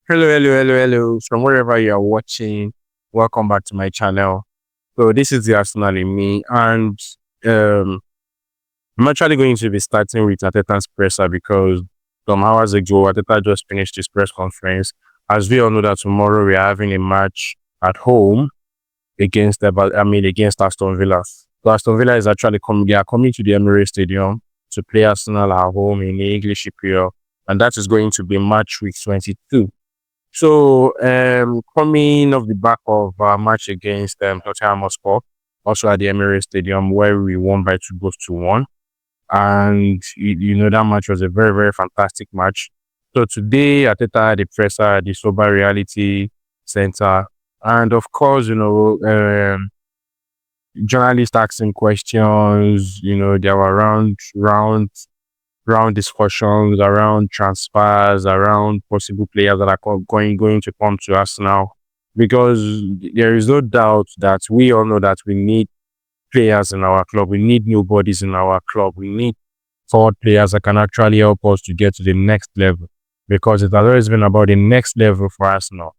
Hello, hello, hello, hello. From wherever you are watching, welcome back to my channel. So this is the Arsenal in me, and um, I'm actually going to be starting with Arteta's presser because some hours ago, Arteta just finished his press conference. As we all know that tomorrow we are having a match at home against Aston Villa. So Aston Villa is actually coming. They are coming to the Emirate Stadium to play Arsenal at home in the English EPL, and that is going to be match week 22. So, coming off the back of our match against Tottenham Hotspur, also at the Emirates Stadium, where we won by 2 goals to 1. And, that match was a very, very fantastic match. So, today, Ateta had a presser at the Sober Reality Center. And, of course, journalists asking questions, there were round discussions around transfers, around possible players that are going to come to us now. Because there is no doubt that we all know that we need players in our club. We need new bodies in our club. We need forward players that can actually help us to get to the next level. Because it has always been about the next level for us now.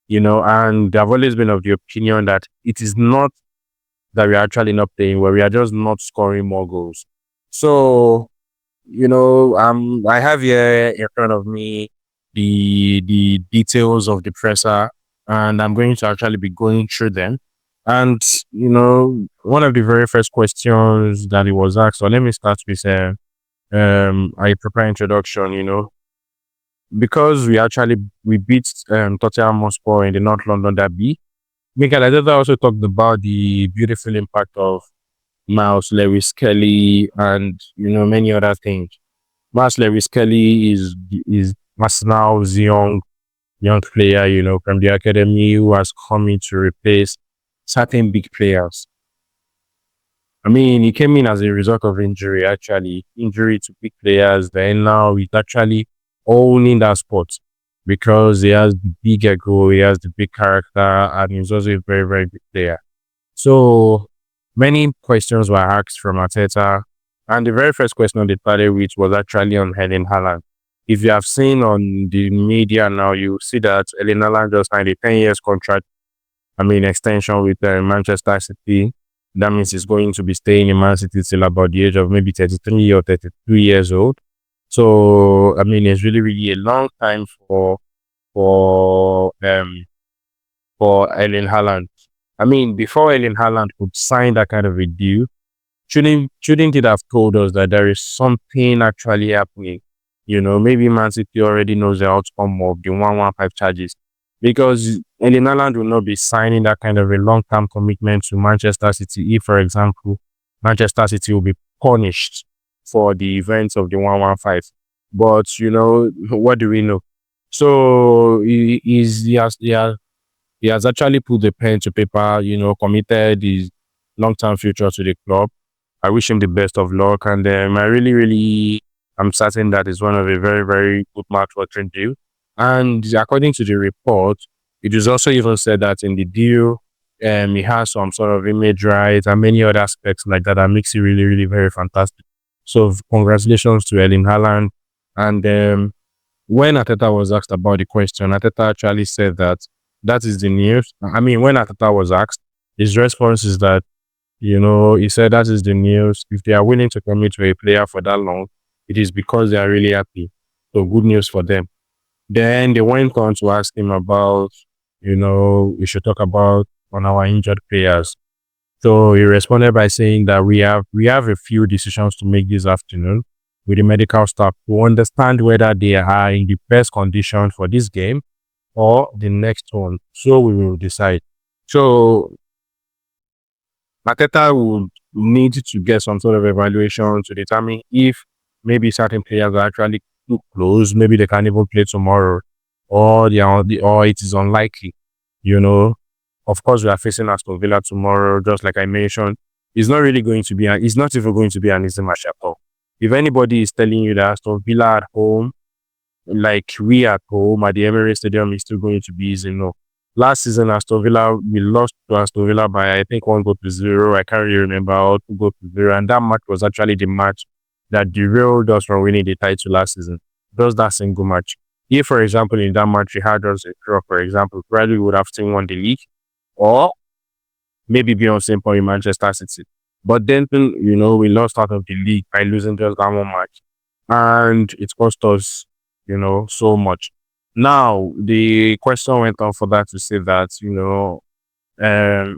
And I've always been of the opinion that it is not that we're actually not playing well, we are just not scoring more goals. So I have here in front of me the details of the presser, and I'm going to actually be going through them. And one of the very first questions that he was asked. So let me start with a proper introduction. Because we beat Tottenham Hotspur in the North London derby. Mikel Arteta also talked about the beautiful impact of Miles Lewis Kelly and many other things. Miles Lewis Kelly is Arsenal's young player, from the academy who has come in to replace certain big players. I mean, he came in as a result of injury to big players. Then now he's actually owning that spot because he has the big ego, he has the big character, and he's also a very, very big player. So many questions were asked from Arteta, and the very first question they started with was actually on Erling Haaland. If you have seen on the media now, you see that Erling Haaland just signed a 10 years contract, extension with Manchester City. That means he's going to be staying in Man City till about the age of maybe 33 or 32 years old. So, it's really, really a long time for Erling Haaland. Before Erling Haaland could sign that kind of a deal, shouldn't it have told us that there is something actually happening? Maybe Man City already knows the outcome of the 115 charges, because Erling Haaland will not be signing that kind of a long-term commitment to Manchester City if, for example, Manchester City will be punished for the events of the 115. But, what do we know? So he has actually put the pen to paper, committed his long-term future to the club. I wish him the best of luck. And I really, really am certain that it's one of a very, very good match for Trent deal. And according to the report, it is also even said that in the deal, he has some sort of image rights and many other aspects like that makes it really, really very fantastic. So congratulations to Erling Haaland. And when Arteta was asked about the question, Arteta actually said that is the news. When Arteta was asked, his response is that, he said that is the news. If they are willing to commit to a player for that long, it is because they are really happy. So good news for them. Then they went on to ask him about, we should talk about on our injured players. So he responded by saying that we have a few decisions to make this afternoon with the medical staff to understand whether they are in the best condition for this game or the next one. So we will decide. So Arteta would need to get some sort of evaluation to determine if maybe certain players are actually too close, maybe they can't even play tomorrow, or or it is unlikely. Of course, we are facing Aston Villa tomorrow, just like I mentioned. It's not even going to be an easy match at all. If anybody is telling you that Aston Villa at home, like we at home at the Emirates Stadium, is still going to be easy, no. Last season, we lost to Aston Villa by, I think, 1 goal to 0. I can't really remember, or 2 goals to 0. And that match was actually the match that derailed us from winning the title last season. Just that single match. If, for example, in that match we had us a draw, for example, probably we would have still won the league, or maybe be on same point in Manchester City. But then, we lost out of the league by losing just that one match. And it cost us, so much. Now, the question went on for that to say that,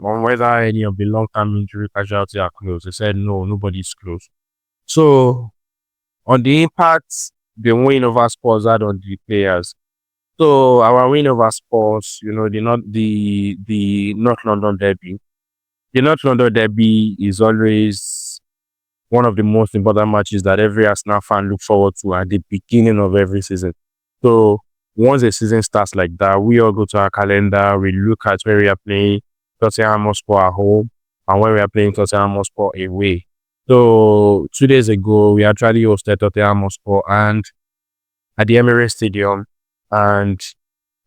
on whether any of the long-term injury casualties are close. They said, no, nobody's close. So, on the impact the win over Spurs had on the players. So, our win over Spurs, the North London derby, the North London derby is always one of the most important matches that every Arsenal fan look forward to at the beginning of every season. So once the season starts like that, we all go to our calendar, we look at where we are playing Tottenham Hotspur at home and where we are playing Tottenham Hotspur away. So 2 days ago, we actually hosted Tottenham Hotspur and at the Emirate Stadium, and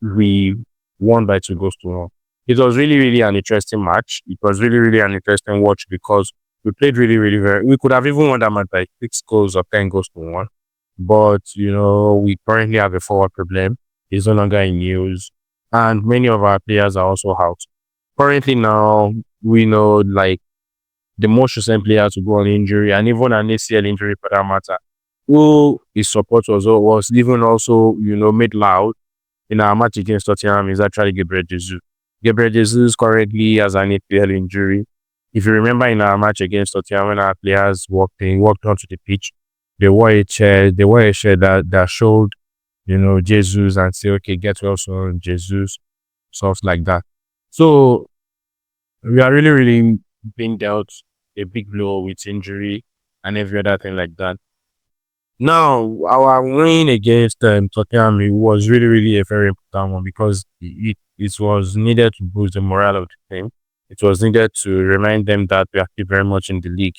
we won by 2 goals to 1. It was really, really an interesting match. It was really, really an interesting watch because we played really, really very. We could have even won that match by 6 goals or 10 goals to 1. But, we currently have a forward problem. It's no longer in use. And many of our players are also out. Currently now, we know like the most recent player to go on injury and even an ACL injury for that matter, who his support was even also, made loud in our match against Tottenham is actually Gabriel Jesus. Gabriel Jesus currently has an ACL injury. If you remember in our match against Tottenham, when our players walked onto the pitch, they wore a shirt that showed, Jesus and say, okay, get well soon, Jesus, stuff like that. So we are really, really being dealt a big blow with injury and every other thing like that. Now, our win against Tottenham it was really, really a very important one because it was needed to boost the morale of the team. It was needed to remind them that we are still very much in the league.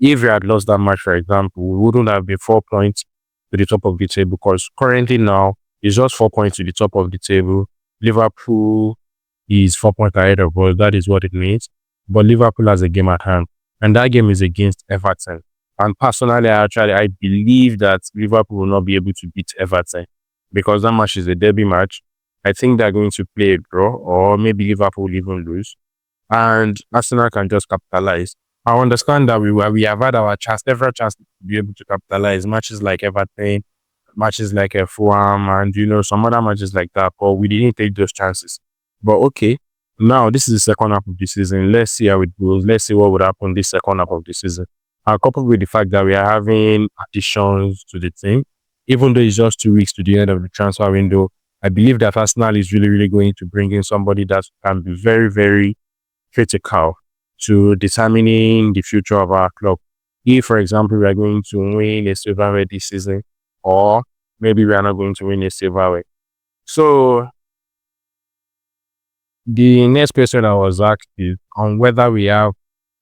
If we had lost that match, for example, we wouldn't have been 4 points to the top of the table because currently now it's just 4 points to the top of the table. Liverpool is 4 points ahead of us. That is what it means. But Liverpool has a game at hand, and that game is against Everton. And personally, I believe that Liverpool will not be able to beat Everton because that match is a derby match. I think they're going to play a draw, or maybe Liverpool will even lose, and Arsenal can just capitalize. I understand that we have had our chance, several chances to be able to capitalize. Matches like Everton, matches like Fulham, and some other matches like that, but we didn't take those chances. But okay, now this is the second half of the season. Let's see how it goes. Let's see what would happen this second half of the season. And coupled with the fact that we are having additions to the team, even though it's just 2 weeks to the end of the transfer window, I believe that Arsenal is really, really going to bring in somebody that can be very, very critical to determining the future of our club. If, for example, we are going to win a silverware this season, or maybe we are not going to win a silverware. So the next question I was asked is on whether we have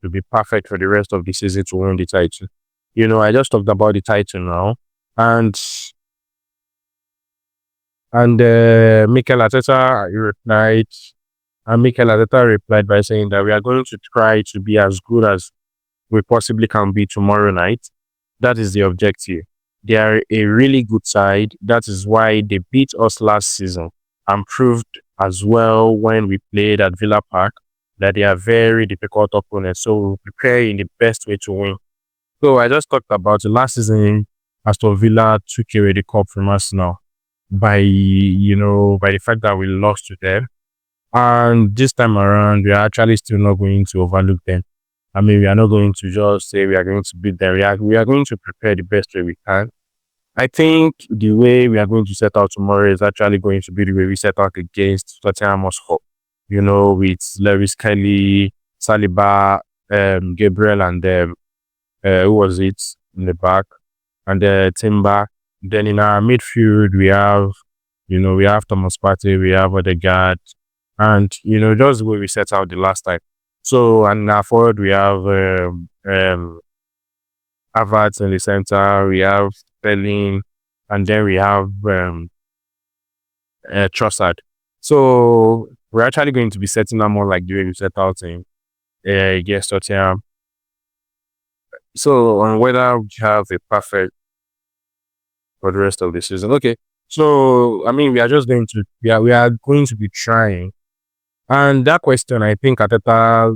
to be perfect for the rest of the season to win the title. I just talked about the title now, and Mikel Arteta replied, by saying that we are going to try to be as good as we possibly can be tomorrow night. That is the objective. They are a really good side. That is why they beat us last season and proved as well when we played at Villa Park that they are very difficult opponents. So we'll prepare in the best way to win. So I just talked about the last season, Aston Villa took away the cup from us now by the fact that we lost to them. And this time around, we are actually still not going to overlook them. I mean, we are not going to just say we are going to beat them. We are going to prepare the best way we can. I think the way we are going to set out tomorrow is actually going to be the way we set out against Tottenham Hotspur. With Lewis Kelly, Saliba, Gabriel, and who was it in the back, and Timber. Then in our midfield, we have Thomas Partey, we have Odegaard, and just the way we set out the last time. So, and now forward we have Havertz in the center, we have Sterling, and then we have Trossard. So we're actually going to be setting out more like the way we set out in against Tottenham. So on whether we have a perfect for the rest of the season. Okay. So I mean, we are going to be trying. And that question, I think Ateta,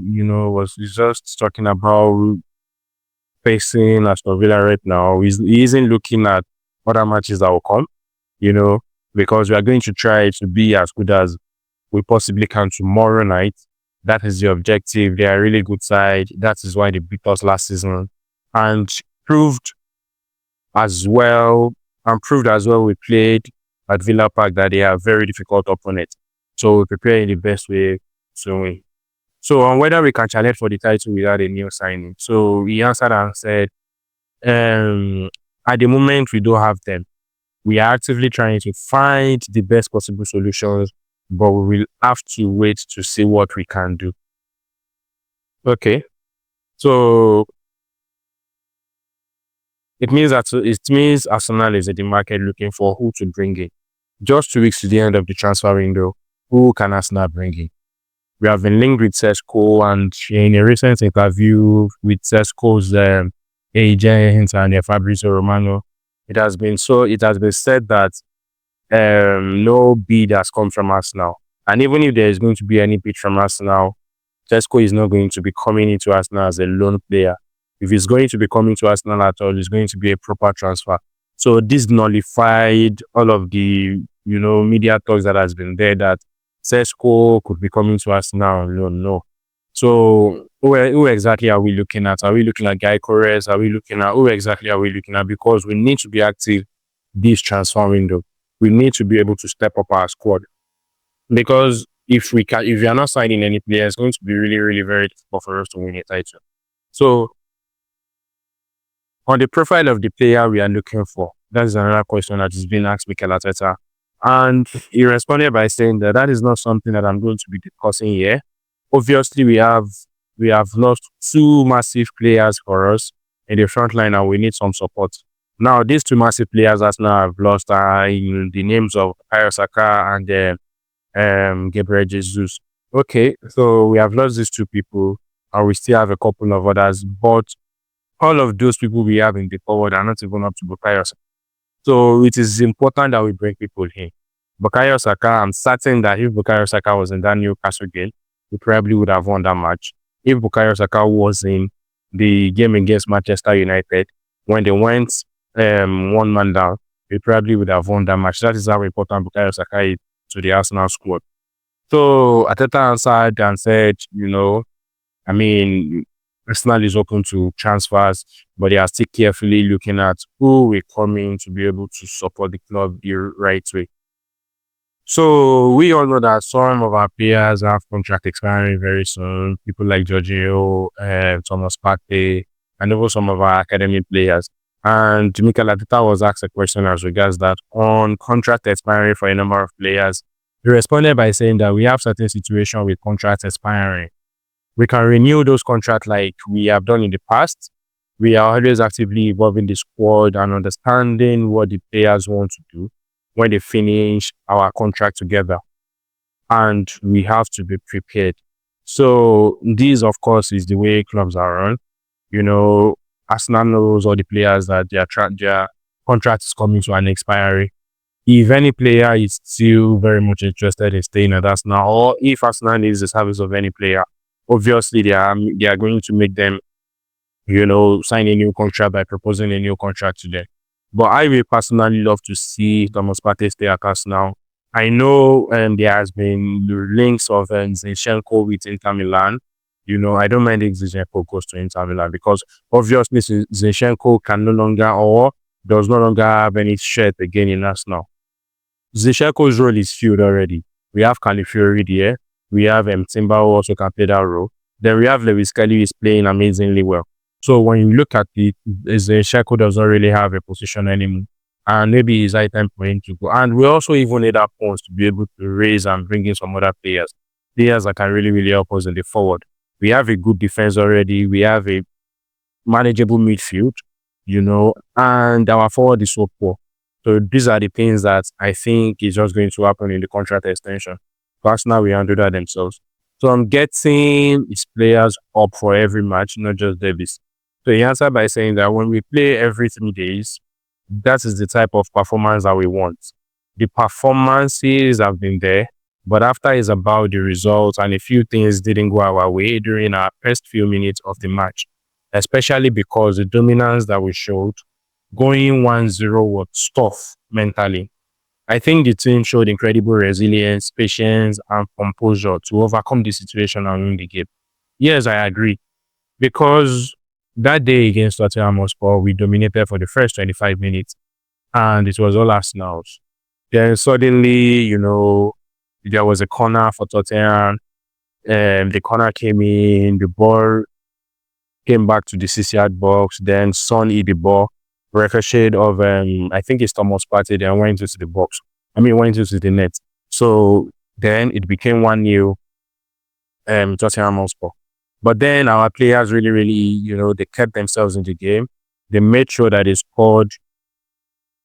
was is just talking about facing Aston Villa right now. He isn't looking at other matches that will come, you know, because we are going to try to be as good as we possibly can tomorrow night. That is the objective. They are a really good side. That is why they beat us last season and proved as well proved as well we played at Villa Park that they are very difficult opponents. So we prepare in the best way to win. So on whether we can challenge for the title without a new signing. So he answered and said, um, at the moment we don't have them. We are actively trying to find the best possible solutions, but we will have to wait to see what we can do. Okay. So it means Arsenal is at the market looking for who to bring in. Just 2 weeks to the end of the transfer window, who can Arsenal bring in? We have been linked with Sesko, and in a recent interview with Sesko's agent and Fabrizio Romano, it has been said that no bid has come from Arsenal. And even if there is going to be any bid from Arsenal, Sesko is not going to be coming into Arsenal as a lone player. If he's going to be coming to Arsenal at all, it's going to be a proper transfer. So this nullified all of the media talks that has been there that Sesko could be coming to Arsenal. No. So who exactly are we looking at? Are we looking at Guy Corres? Are we looking at who exactly are we looking at? Because we need to be active this transfer window. We need to be able to step up our squad because if we are not signing any players, it's going to be really, really very difficult for us to win a title. So on the profile of the player we are looking for, that's another question that is being asked Mikel Arteta. And he responded by saying that that is not something that I'm going to be discussing here. Obviously, we have lost two massive players for us in the front line, and we need some support. Now, these two massive players that now have lost are in the names of Ayosaka and Gabriel Jesus. Okay, so we have lost these two people, and we still have a couple of others, but all of those people we have in the forward are not even up to Bukayo Saka. So it is important that we bring people in. Bukayo Saka, I'm certain that if Bukayo Saka was in that Newcastle game, we probably would have won that match. If Bukayo Saka was in the game against Manchester United, when they went one man down, we probably would have won that match. That is how important Bukayo Saka is to the Arsenal squad. So Ateta answered and said, I mean, Arsenal is open to transfers, but they are still carefully looking at who will come in to be able to support the club the right way. So we all know that some of our players have contract expiring very soon. People like Jorginho, Thomas Partey, and even some of our academy players. And Mikel Arteta was asked a question as regards that on contract expiring for a number of players. He responded by saying that we have certain situations with contracts expiring. We can renew those contracts like we have done in the past. We are always actively evolving the squad and understanding what the players want to do when they finish our contract together. And we have to be prepared. So this, of course, is the way clubs are run. Arsenal knows all the players that their contract is coming to an expiry. If any player is still very much interested in staying at Arsenal, or if Arsenal needs the service of any player, obviously they are going to make them, sign a new contract by proposing a new contract to them. But I will personally love to see Thomas Partey stay at Arsenal. I know there has been links of Zinchenko with Inter Milan. I don't mind if Zinchenko goes to Inter Milan because obviously Zinchenko can no longer or does no longer have any shirt again in Arsenal. Zinchenko's role is filled already. We have Califiori there. We have Timber who also can play that role. Then we have Lewis Kelly who is playing amazingly well. So when you look at it, Zinchenko does not really have a position anymore. And maybe it's high time for him to go. And we also even need that points to be able to raise and bring in some other players. Players that can really, really help us in the forward. We have a good defense already. We have a manageable midfield, and our forward is so poor. So these are the things that I think is just going to happen in the contract extension. Arsenal will handle that themselves. So I'm getting his players up for every match, not just Davis. So he answered by saying that when we play every 3 days, that is the type of performance that we want. The performances have been there, but after it's about the results and a few things didn't go our way during our first few minutes of the match, especially because the dominance that we showed going 1-0 was tough mentally. I think the team showed incredible resilience, patience, and composure to overcome the situation and win the game. Yes, I agree. Because that day against Tottenham Hotspur, we dominated for the first 25 minutes and it was all Arsenal's. Then suddenly, there was a corner for Tottenham. The corner came in, the ball came back to the CCR box. Then Son hit the ball, ricocheted of, I think it's Thomas Partey, then went into the box. Went into the net. So then it became 1-0 Tottenham Hotspur. But then our players really, really, they kept themselves in the game. They made sure that they scored.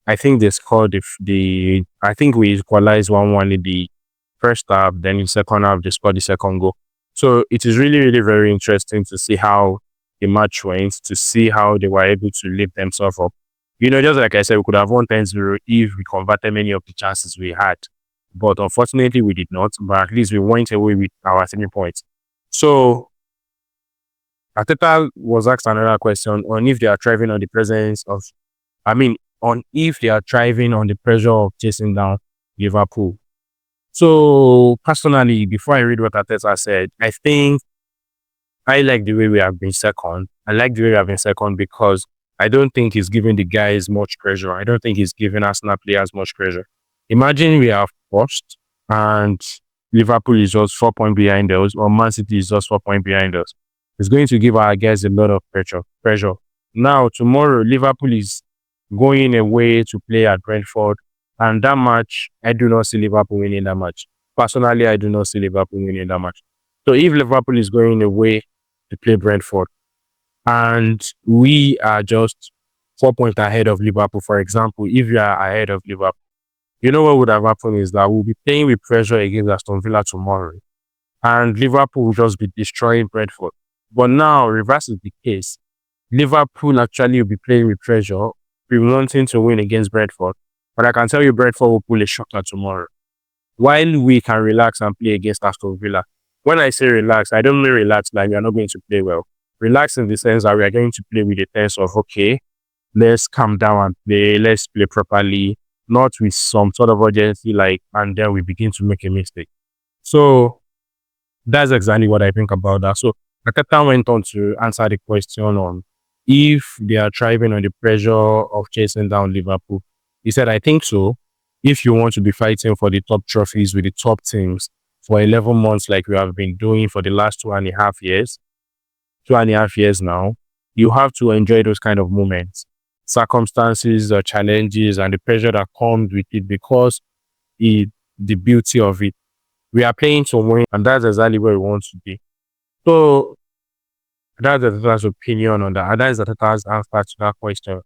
I think they scored I think we equalized 1-1 in the first half. Then in the second half, they scored the second goal. So it is really, really very interesting to see how the match went, to see how they were able to lift themselves up. Just like I said, we could have won 10-0 if we converted many of the chances we had. But unfortunately, we did not. But at least we went away with our 3 points. So Arteta was asked another question on if they are thriving on the presence of, on if they are thriving on the pressure of chasing down Liverpool. So personally, before I read what Arteta said, I think I like the way we have been second. I like the way we have been second because I don't think he's giving the guys much pressure. I don't think he's giving Arsenal players much pressure. Imagine we are first and Liverpool is just 4 points behind us, or Man City is just 4 points behind us. It's going to give our guys a lot of pressure. Now, tomorrow, Liverpool is going away to play at Brentford. And that match, I do not see Liverpool winning that match. Personally, I do not see Liverpool winning that match. So if Liverpool is going away to play Brentford and we are just 4 points ahead of Liverpool, for example, if you are ahead of Liverpool, what would have happened is that we'll be playing with pressure against Aston Villa tomorrow. And Liverpool will just be destroying Brentford. But now, reverse is the case. Liverpool actually will be playing with pressure, be wanting to win against Brentford. But I can tell you, Brentford will pull a shocker tomorrow. While we can relax and play against Aston Villa. When I say relax, I don't mean relax like we are not going to play well. Relax in the sense that we are going to play with the sense of, okay, let's calm down and play, let's play properly, not with some sort of urgency, and then we begin to make a mistake. So that's exactly what I think about that. So Arteta went on to answer the question on if they are thriving on the pressure of chasing down Liverpool. He said, I think so. If you want to be fighting for the top trophies with the top teams for 11 months like we have been doing for the last 2.5 years now, you have to enjoy those kind of moments, circumstances, challenges, and the pressure that comes with it because the beauty of it. We are playing to win, and that's exactly where we want to be. So that's Arteta's opinion on that. And that is Arteta's answer to that question.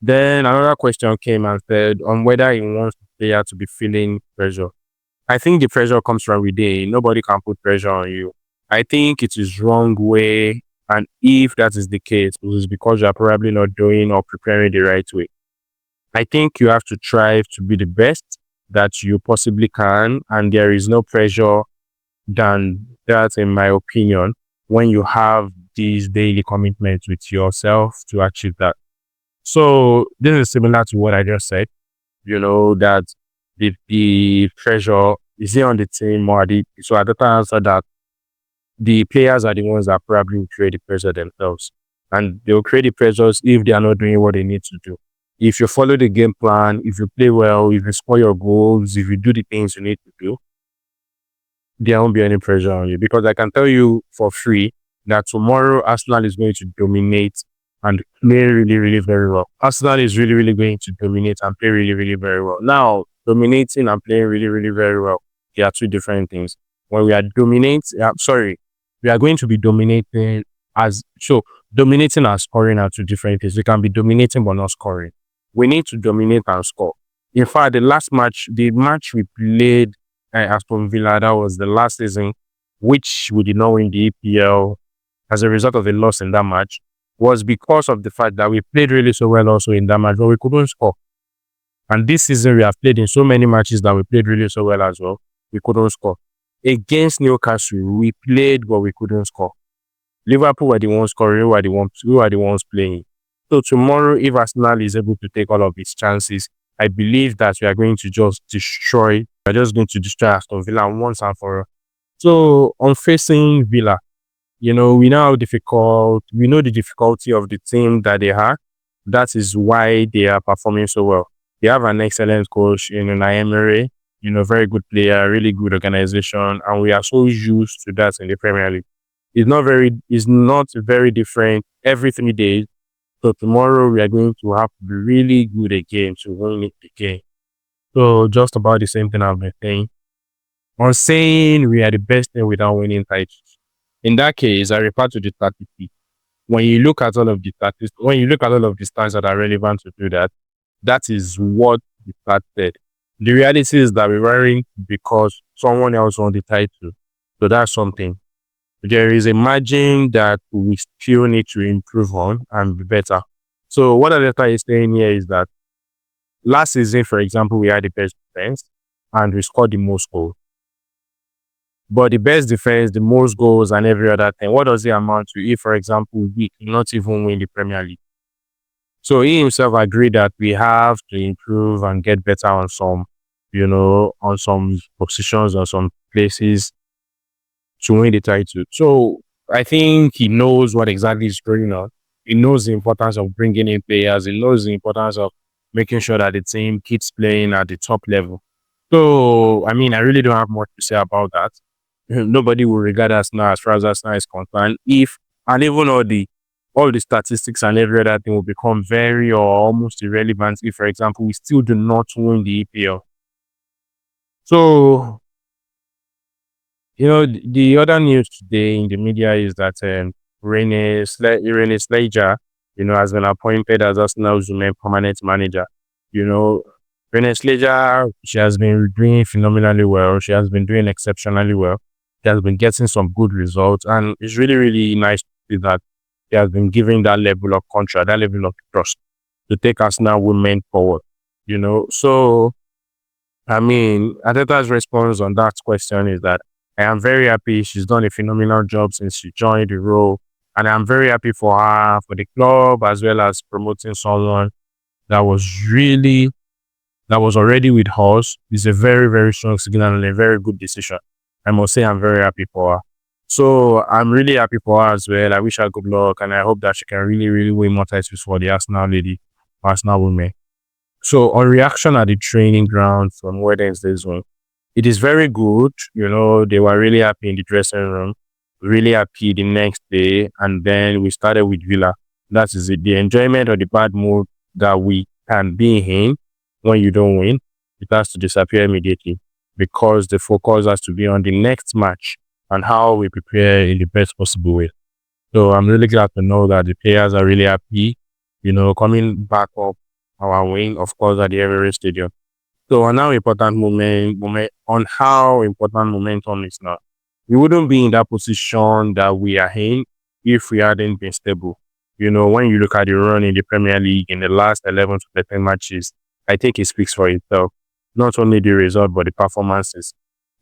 Then another question came and said on whether he wants the player to be feeling pressure. I think the pressure comes from within. Nobody can put pressure on you. I think it is wrong way. And if that is the case, it is because you are probably not doing or preparing the right way. I think you have to strive to be the best that you possibly can. And there is no pressure than that, in my opinion, when you have these daily commitments with yourself to achieve that. So this is similar to what I just said, that the pressure is on the team or so at the time answer that the players are the ones that probably will create the pressure themselves. And they'll create the pressures if they are not doing what they need to do. If you follow the game plan, if you play well, if you score your goals, if you do the things you need to do, there won't be any pressure on you. Because I can tell you for free that tomorrow Arsenal is going to dominate and play really, really very well. Arsenal is really, really going to dominate and play really, really very well. Now, dominating and playing really, really very well, they are two different things. When we are we are going to be dominating dominating and scoring are two different things. We can be dominating but not scoring. We need to dominate and score. In fact, the match we played at Aston Villa, that was the last season, which we did not win the EPL as a result of a loss in that match, was because of the fact that we played really so well also in that match, but we couldn't score. And this season, we have played in so many matches that we played really so well as well. We couldn't score. Against Newcastle, we played, but we couldn't score. Liverpool were the ones scoring, we were the ones playing. So tomorrow, if Arsenal is able to take all of its chances, I believe that we are going to just destroy, we're just going to destroy Aston Villa once and for all. So on facing Villa, we know how difficult, we know the difficulty of the team that they have. That is why they are performing so well. They have an excellent coach in Emirate, very good player, really good organization, and we are so used to that in the Premier League. It's not very different every 3 days. So tomorrow we are going to have to be really good again to win it again. So just about the same thing I've been saying. On saying we are the best team without winning titles. In that case, I refer to the statistics. When you look at all of the statistics, when you look at all of the stats that are relevant to do that, that is what the stats said. The reality is that we're wearing because someone else won the title. So that's something. There is a margin that we still need to improve on and be better. So what Arteta is saying here is that last season, for example, we had the best defense and we scored the most goals. But the best defense, the most goals, and every other thing, what does it amount to if, for example, we cannot even win the Premier League? So he himself agreed that we have to improve and get better on some, on some positions, on some places to win the title. So I think he knows what exactly is going on. He knows the importance of bringing in players. He knows the importance of making sure that the team keeps playing at the top level. So, I mean, I really don't have much to say about that. Nobody will regard us now as far as Arsenal is concerned. And even all the statistics and every other thing will become very or almost irrelevant if, for example, we still do not win the EPL. So, the other news today in the media is that Rene Slager, has been appointed as Arsenal's main permanent manager. Rene Slager, she has been doing phenomenally well. She has been doing exceptionally well. She has been getting some good results, and it's really, really nice to see that she has been given that level of contract, that level of trust to take Arsenal women forward. So I mean, Ateta's response on that question is that I am very happy. She's done a phenomenal job since she joined the role. And I'm very happy for her, for the club, as well as promoting someone that was already with us. It's a very, very strong signal and a very good decision. I must say I'm very happy for her. So I'm really happy for her as well. I wish her good luck and I hope that she can really, really win more titles for the Arsenal women. So on reaction at the training ground from Wednesday's one, it is very good. They were really happy in the dressing room, really happy the next day. And then we started with Villa. That is it. The enjoyment or the bad mood that we can be in when you don't win, it has to disappear immediately because the focus has to be on the next match and how we prepare in the best possible way. So I'm really glad to know that the players are really happy, coming back up our win, of course, at the Emirate Stadium. So on how important momentum is now. We wouldn't be in that position that we are in if we hadn't been stable. When you look at the run in the Premier League in the last 11 to 13 matches, I think it speaks for itself. Not only the result, but the performances.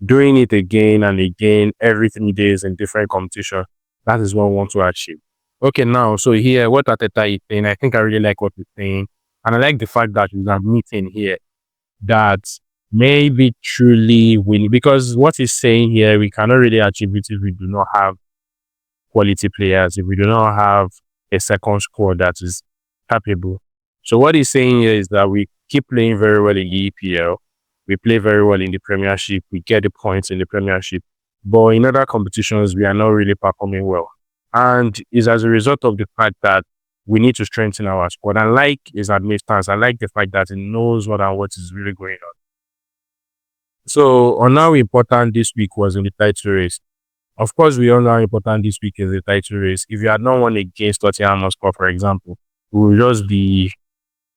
Doing it again and again every 3 days in different competition, that is what we want to achieve. Okay, now, so here, what Arteta is saying, I think I really like what he's saying. And I like the fact that he's admitting here that maybe truly winning, because what he's saying here, we cannot really achieve it if we do not have quality players, if we do not have a second squad that is capable. So what he's saying here is that we keep playing very well in the EPL, we play very well in the Premiership, we get the points in the Premiership, but in other competitions, we are not really performing well. And it's as a result of the fact that we need to strengthen our squad. And like his admittance, I like the fact that he knows what is really going on. So on how important this week was in the title race. Of course, we all know how important this week is the title race. If you had not won against Tottenham Hotspur, for example,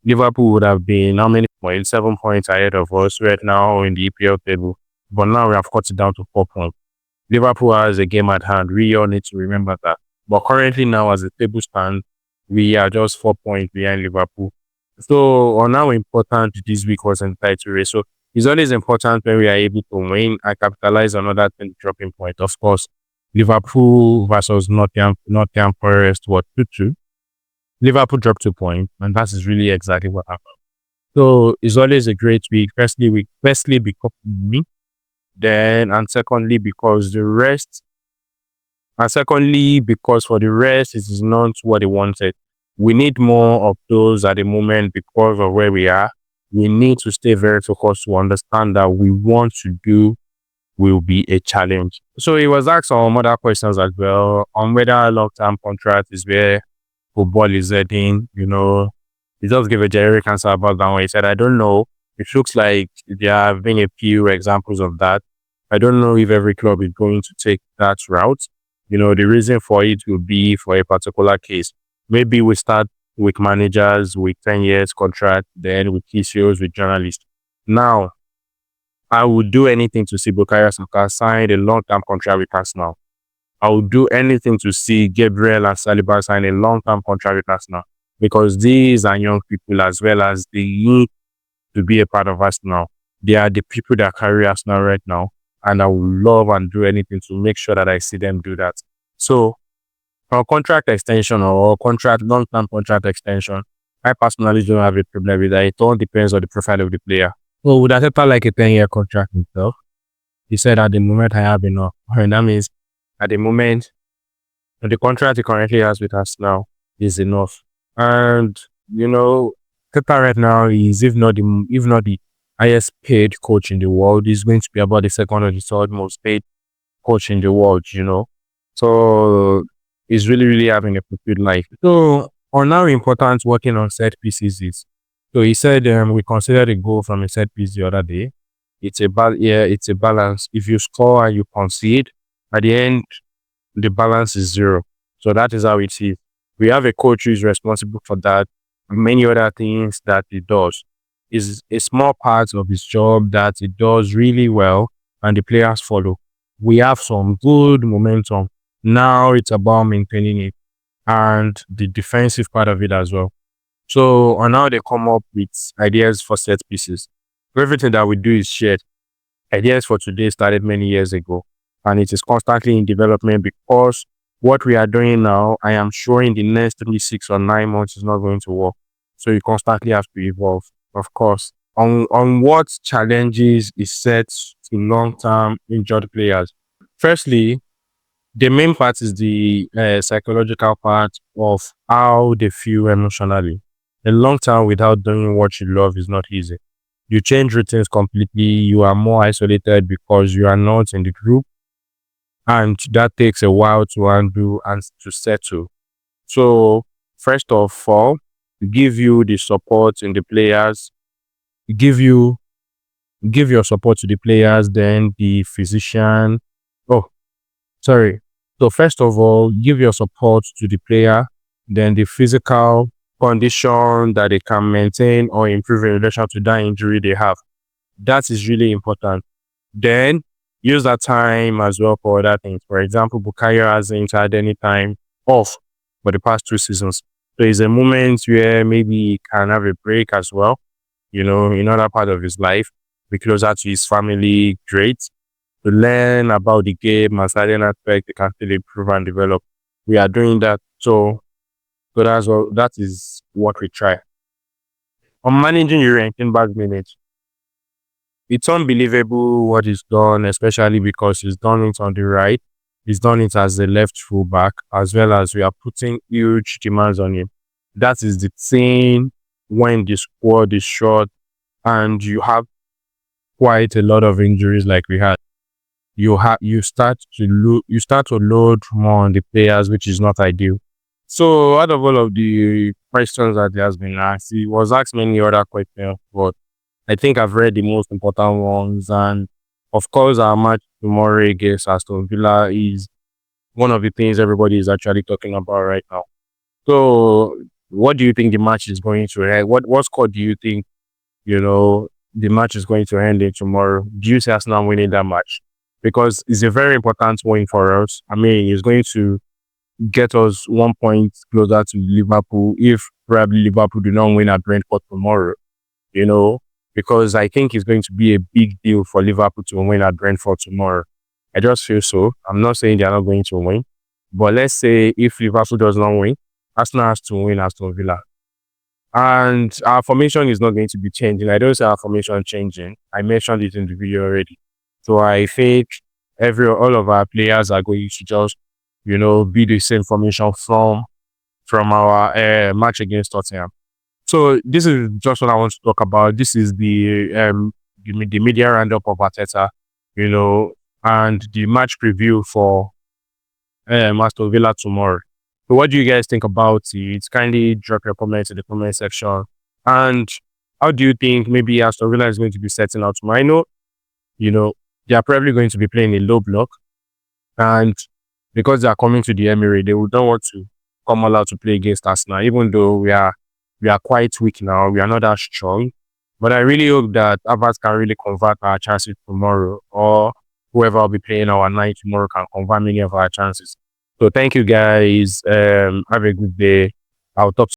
Liverpool would have been how many points? 7 points ahead of us right now in the EPL table. But now we have cut it down to 4 points. Liverpool has a game at hand. We all need to remember that. But currently now, as the table stands, we are just 4 points behind Liverpool. So on how important this week was in title race. So it's always important when we are able to win and capitalize on other thing dropping point. Of course, Liverpool versus Nottingham Forest was 2-2. Liverpool dropped 2 points, and that is really exactly what happened. So it's always a great week. Firstly because of me, then and secondly because for the rest, it is not what they wanted. We need more of those at the moment because of where we are. We need to stay very focused to understand that we want to do will be a challenge. So he was asked some other questions as well on whether a long-term contract is where football is heading. He just gave a generic answer about that one. He said, I don't know. It looks like there have been a few examples of that. I don't know if every club is going to take that route. The reason for it will be for a particular case. Maybe we start with managers with 10 years contract, then with TCOs, with journalists. Now, I would do anything to see Bukayo Saka sign a long-term contract with Arsenal. I would do anything to see Gabriel and Saliba sign a long-term contract with Arsenal because these are young people as well as they need to be a part of Arsenal. They are the people that carry Arsenal right now, and I would love and do anything to make sure that I see them do that. So, for contract extension or long-term contract extension, I personally don't have a problem with that. It all depends on the profile of the player. So, would Arteta like a 10-year contract himself? He said, at the moment, I have enough. And that means, at the moment, the contract he currently has with us now is enough. And, Arteta right now is, if not the highest paid coach in the world, he's going to be about the second or the third most paid coach in the world. So he's really, really having a fulfilled life. So on how important working on set pieces is. So he said we considered a goal from a set piece the other day. It's a balance. If you score and you concede, at the end, the balance is zero. So that is how it is. We have a coach who is responsible for that. Many other things that he does is a small part of his job that he does really well, and the players follow. We have some good momentum. Now it's about maintaining it and the defensive part of it as well. So on how they come up with ideas for set pieces. Everything that we do is shared. Ideas for today started many years ago, and it is constantly in development because what we are doing now, I am sure in the next 3, 6 or 9 months is not going to work. So you constantly have to evolve, of course. On what challenges is set to long-term injured players. Firstly, the main part is the psychological part of how they feel emotionally. A long time without doing what you love is not easy. You change routines completely. You are more isolated because you are not in the group, and that takes a while to undo and to settle. So, first of all, give you the support in the players, give you give your support to the players, then the physician. Oh, sorry. So first of all, give your support to the player, then the physical condition that they can maintain or improve in relation to that injury they have. That is really important. Then use that time as well for other things. For example, Bukayo hasn't had any time off for the past 2 seasons. So it's a moment where maybe he can have a break as well, in other part of his life, be closer to his family, great. To learn about the game and certain aspect, they can still improve and develop. We are doing that. So that is what we try. On managing your ranking back minutes, it's unbelievable what is done, especially because he's done it on the right. He's done it as a left fullback, as well as we are putting huge demands on him. That is the thing when the squad is short and you have quite a lot of injuries like we had. You start to load more on the players, which is not ideal. So out of all of the questions that he has been asked, he was asked many other questions, but I think I've read the most important ones. And of course, our match tomorrow against Aston Villa is one of the things everybody is actually talking about right now. So, what do you think the match is going to end? What score do you think the match is going to end in tomorrow? Do you see Arsenal winning that match? Because it's a very important win for us. I mean, it's going to get us 1 point closer to Liverpool if probably Liverpool do not win at Brentford tomorrow, you know, because I think it's going to be a big deal for Liverpool to win at Brentford tomorrow. I just feel so. I'm not saying they're not going to win, but let's say if Liverpool does not win, Arsenal has to win Aston Villa. And our formation is not going to be changing. I don't see our formation changing. I mentioned it in the video already. So I think all of our players are going to just, be the same formation from our match against Tottenham. So this is just what I want to talk about. This is the media roundup of Arteta, you know, and the match preview for Aston Villa tomorrow. So what do you guys think about it? Kindly drop your comments in the comment section. And how do you think maybe Aston Villa is going to be setting out tomorrow? I know, they are probably going to be playing a low block, and because they are coming to the Emirate, they would not want to come all out to play against Arsenal, even though we are quite weak now. We are not that strong. But I really hope that Havertz can really convert our chances tomorrow, or whoever will be playing our night tomorrow can convert many of our chances. So thank you guys. Have a good day. I'll talk